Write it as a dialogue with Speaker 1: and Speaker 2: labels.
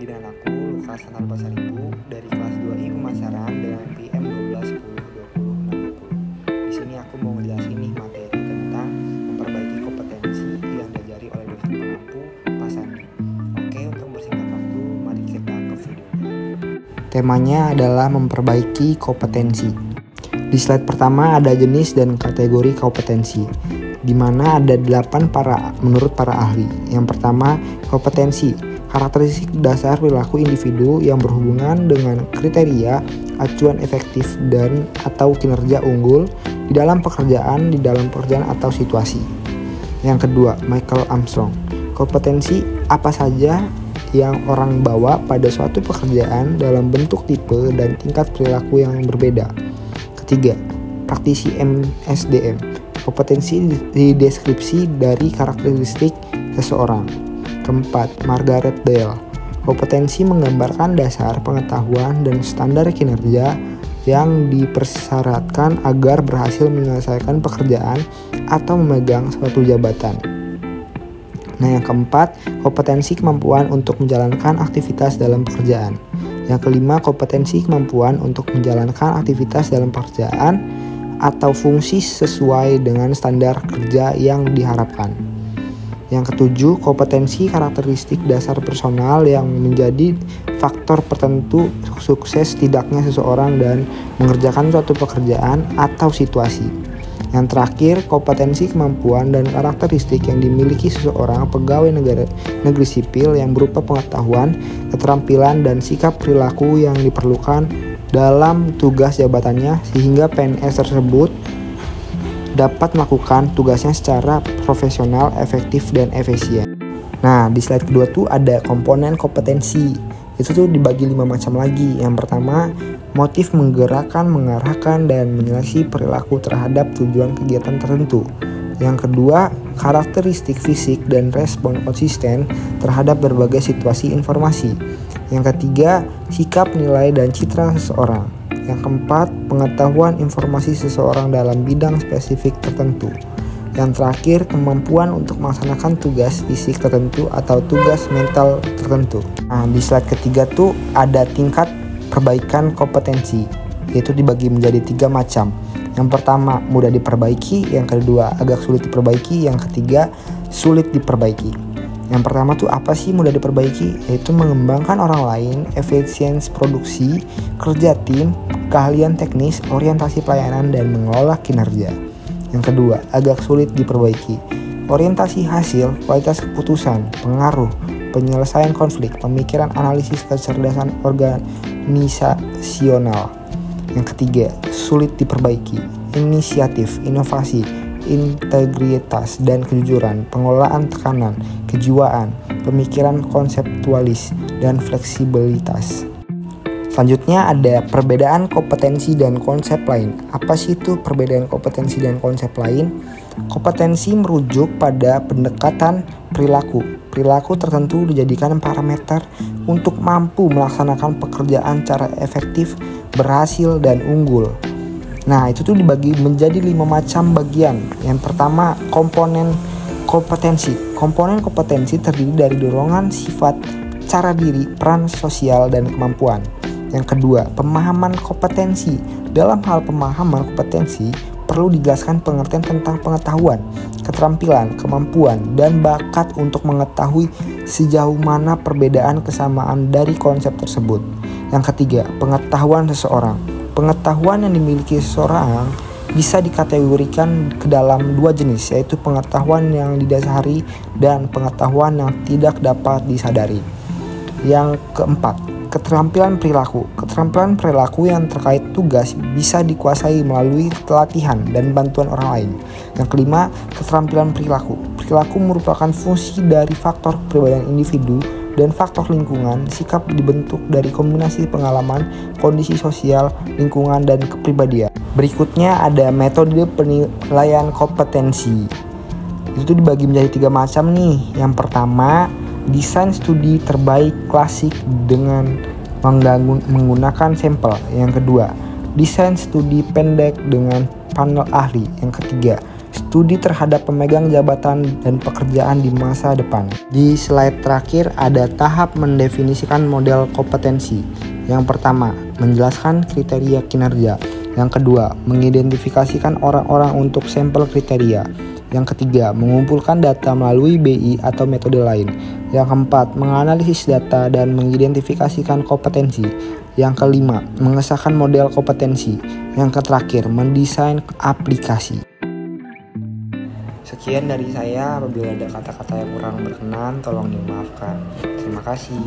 Speaker 1: dengan aku, Lukas Natal Pasaribu dari kelas 2I Pemasaran dengan PM 12 10 20 60. Di sini aku mau ngejelasin nih materi tentang memperbaiki kompetensi yang diajari oleh dosen pengampu Pasandi. Oke, untuk bersingkat waktu, mari kita ke videonya. Temanya adalah memperbaiki kompetensi. Di slide pertama ada jenis dan kategori kompetensi, di mana ada 8 menurut para ahli. Yang pertama, kompetensi. Karakteristik dasar perilaku individu yang berhubungan dengan kriteria, acuan efektif dan atau kinerja unggul di dalam pekerjaan atau situasi. Yang kedua, Michael Armstrong. Kompetensi apa saja yang orang bawa pada suatu pekerjaan dalam bentuk tipe dan tingkat perilaku yang berbeda. Ketiga, praktisi MSDM. Kompetensi dideskripsi dari karakteristik seseorang. Keempat, Margaret Dale. Kompetensi menggambarkan dasar pengetahuan dan standar kinerja yang dipersyaratkan agar berhasil menyelesaikan pekerjaan atau memegang suatu jabatan. Nah, yang keempat, kompetensi kemampuan untuk menjalankan aktivitas dalam pekerjaan. Yang kelima, kompetensi kemampuan untuk menjalankan aktivitas dalam pekerjaan atau fungsi sesuai dengan standar kerja yang diharapkan. Yang ketujuh, kompetensi karakteristik dasar personal yang menjadi faktor tertentu sukses tidaknya seseorang dan mengerjakan suatu pekerjaan atau situasi. Yang terakhir, kompetensi kemampuan dan karakteristik yang dimiliki seseorang pegawai negeri sipil yang berupa pengetahuan, keterampilan, dan sikap perilaku yang diperlukan dalam tugas jabatannya sehingga PNS tersebut dapat melakukan tugasnya secara profesional, efektif, dan efisien. Nah, di slide kedua tuh ada komponen kompetensi. Itu tuh dibagi 5 macam lagi. Yang pertama, motif menggerakkan, mengarahkan, dan menyeleksi perilaku terhadap tujuan kegiatan tertentu. Yang kedua, karakteristik fisik dan respon konsisten terhadap berbagai situasi informasi. Yang ketiga, sikap, nilai, dan citra seseorang. Yang keempat, pengetahuan informasi seseorang dalam bidang spesifik tertentu. Yang terakhir, kemampuan untuk melaksanakan tugas fisik tertentu atau tugas mental tertentu. Nah, di slide ketiga tuh ada tingkat perbaikan kompetensi, yaitu dibagi menjadi 3 macam. Yang pertama, mudah diperbaiki. Yang kedua, agak sulit diperbaiki. Yang ketiga, sulit diperbaiki. Yang pertama tuh apa sih mudah diperbaiki? Yaitu mengembangkan orang lain, efisiensi produksi, kerja tim, keahlian teknis, orientasi pelayanan, dan mengelola kinerja. Yang kedua, agak sulit diperbaiki. Orientasi hasil, kualitas keputusan, pengaruh, penyelesaian konflik, pemikiran analisis kecerdasan organisasional. Yang ketiga, sulit diperbaiki. Inisiatif, inovasi, integritas dan kejujuran, pengelolaan tekanan, kejiwaan, pemikiran konseptualis, dan fleksibilitas. Selanjutnya ada perbedaan kompetensi dan konsep lain. Apa sih itu perbedaan kompetensi dan konsep lain? Kompetensi merujuk pada pendekatan perilaku. Perilaku tertentu dijadikan parameter untuk mampu melaksanakan pekerjaan secara efektif, berhasil, dan unggul. Nah, itu tuh dibagi menjadi 5 macam bagian. Yang pertama, komponen kompetensi. Komponen kompetensi terdiri dari dorongan sifat, cara diri, peran sosial, dan kemampuan. Yang kedua, pemahaman kompetensi. Dalam hal pemahaman kompetensi, perlu dijelaskan pengertian tentang pengetahuan, keterampilan, kemampuan, dan bakat untuk mengetahui sejauh mana perbedaan kesamaan dari konsep tersebut. Yang ketiga, pengetahuan seseorang. Pengetahuan yang dimiliki seseorang bisa dikategorikan ke dalam 2 jenis, yaitu pengetahuan yang didasari dan pengetahuan yang tidak dapat disadari. Yang keempat, keterampilan perilaku. Keterampilan perilaku yang terkait tugas bisa dikuasai melalui pelatihan dan bantuan orang lain. Yang kelima, keterampilan perilaku. Perilaku merupakan fungsi dari faktor kepribadian individu dan faktor lingkungan. Sikap dibentuk dari kombinasi pengalaman, kondisi sosial, lingkungan, dan kepribadian. Berikutnya ada metode penilaian kompetensi. Itu dibagi menjadi 3 macam nih. Yang pertama, desain studi terbaik klasik dengan menggunakan sampel. Yang kedua, desain studi pendek dengan panel ahli. Yang ketiga, studi terhadap pemegang jabatan dan pekerjaan di masa depan. Di slide terakhir ada tahap mendefinisikan model kompetensi. Yang pertama, menjelaskan kriteria kinerja. Yang kedua, mengidentifikasikan orang-orang untuk sampel kriteria. Yang ketiga, mengumpulkan data melalui BI atau metode lain. Yang keempat, menganalisis data dan mengidentifikasikan kompetensi. Yang kelima, mengesahkan model kompetensi. Yang terakhir, mendesain aplikasi. Sekian dari saya, apabila ada kata-kata yang kurang berkenan, tolong dimaafkan. Terima kasih.